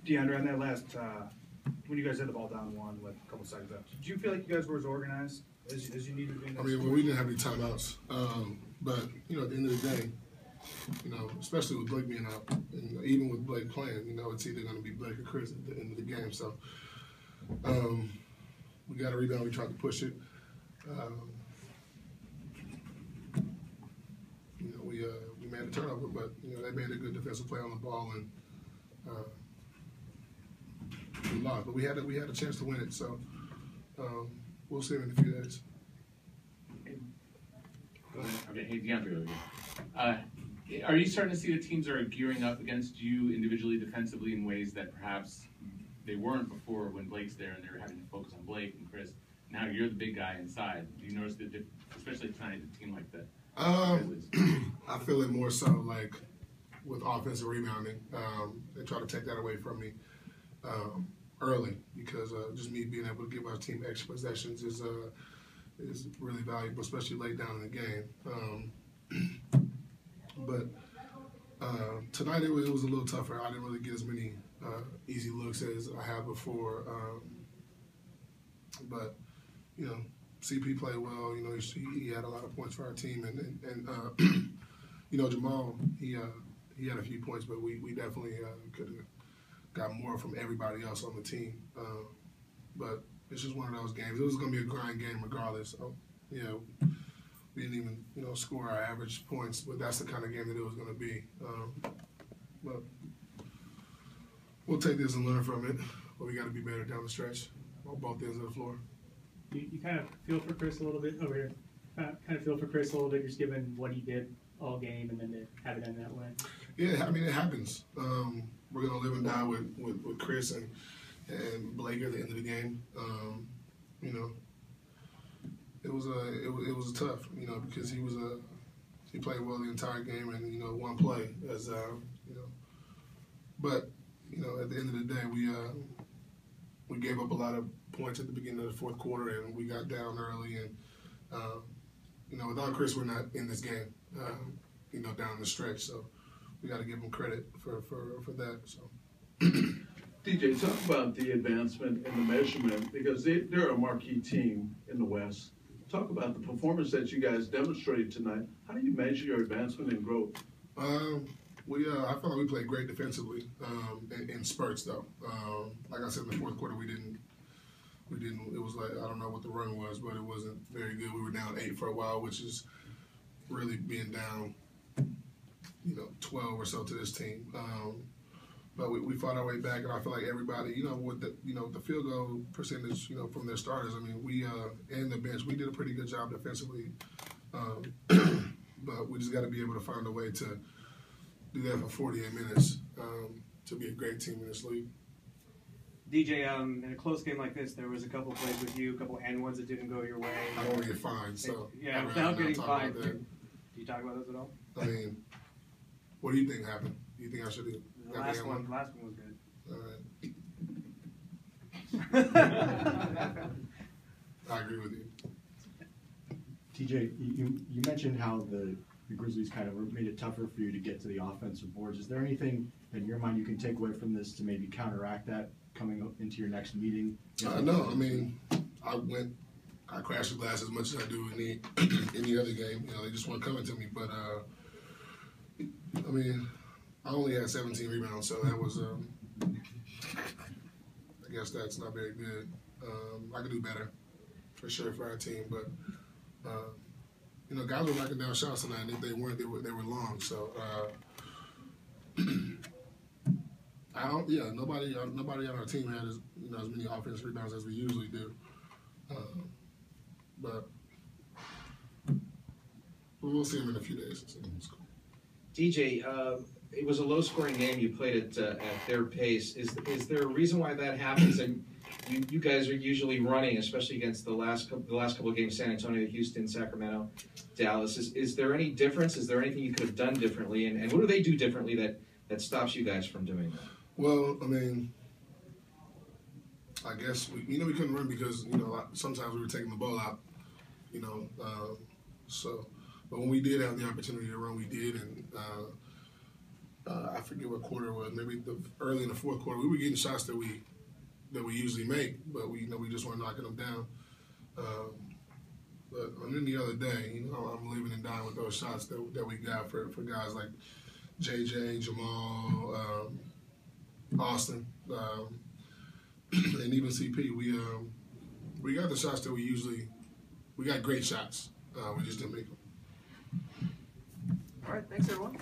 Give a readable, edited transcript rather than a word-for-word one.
DeAndre, on that last, when you guys had the ball down one with a couple seconds up, did you feel like you guys were as organized as you needed to be? I mean, well, we didn't have any timeouts, but at the end of the day, especially with Blake being out, and even with Blake playing, it's either going to be Blake or Chris at the end of the game. So we got a rebound. We tried to push it. We made a turnover, but they made a good defensive play on the ball, and we lost. But we had a chance to win it. So we'll see him in a few days. Okay, hey, DeAndre again. Are you starting to see the teams are gearing up against you individually defensively in ways that perhaps they weren't before when Blake's there and they were having to focus on Blake and Chris? Now you're the big guy inside. Do you notice that, especially tonight, a team like that? I feel it more so like with offensive rebounding. They try to take that away from me early because just me being able to give our team extra possessions is really valuable, especially late down in the game. But tonight it was a little tougher. I didn't really get as many easy looks as I have before. But CP played well. He had a lot of points for our team, and Jamal he had a few points, but we definitely could have got more from everybody else on the team. But it's just one of those games. It was going to be a grind game regardless. So, we didn't even score our average points, but that's the kind of game that it was going to be. But we'll take this and learn from it. But we got to be better down the stretch on both ends of the floor. You kind of feel for Chris a little bit over here. Kind of feel for Chris a little bit, just given what he did all game, and then to have it end that way. Yeah, I mean it happens. We're gonna live and die with Chris and Blake at the end of the game. It was tough, because he played well the entire game and one play as but at the end of the day we gave up a lot of points at the beginning of the fourth quarter, and we got down early, and without Chris we're not in this game down the stretch, so we got to give him credit for that. So DJ, talk about the advancement and the measurement, because they're a marquee team in the West. Talk about the performance that you guys demonstrated tonight. How do you measure your advancement and growth? I felt like we played great defensively in spurts, though. Like I said, in the fourth quarter, we didn't. It was like, I don't know what the run was, but it wasn't very good. We were down 8 for a while, which is really being down, 12 or so to this team. But we fought our way back, and I feel like everybody, with the field goal percentage, from their starters. I mean, we and the bench, we did a pretty good job defensively. But we just got to be able to find a way to do that for 48 minutes to be a great team in this league. DJ, in a close game like this, there was a couple plays with you, a couple and ones that didn't go your way. I don't want to get fined, so yeah, without getting fined. Do you talk about those at all? I mean, what do you think happened? Do you think I should have? The last one was good. All right. I agree with you. TJ, you mentioned how the Grizzlies kind of made it tougher for you to get to the offensive boards. Is there anything in your mind you can take away from this to maybe counteract that coming up into your next meeting? No, I mean, I crash the glass as much as I do in any other game. They just weren't coming to me. But, I mean, I only had 17 rebounds, so that was, I guess that's not very good. I could do better, for sure, for our team. But, guys were knocking down shots tonight, and if they weren't, they were long. So, nobody on our team had as many offensive rebounds as we usually do. But we'll see them in a few days. DJ, it was a low-scoring game. You played it at their pace. Is there a reason why that happens? And you guys are usually running, especially against the last couple of games: San Antonio, Houston, Sacramento, Dallas. Is there any difference? Is there anything you could have done differently? And what do they do differently that stops you guys from doing that? Well, I mean, I guess we couldn't run because sometimes we were taking the ball out. So, but when we did have the opportunity to run, we did, and I forget what quarter it was, maybe early in the fourth quarter, we were getting shots that we usually make, but we just weren't knocking them down. But on any other day, I'm living and dying with those shots that we got for guys like JJ, Jamal, Austin, and even CP. We got the shots that we got great shots. We just didn't make them. All right, thanks everyone.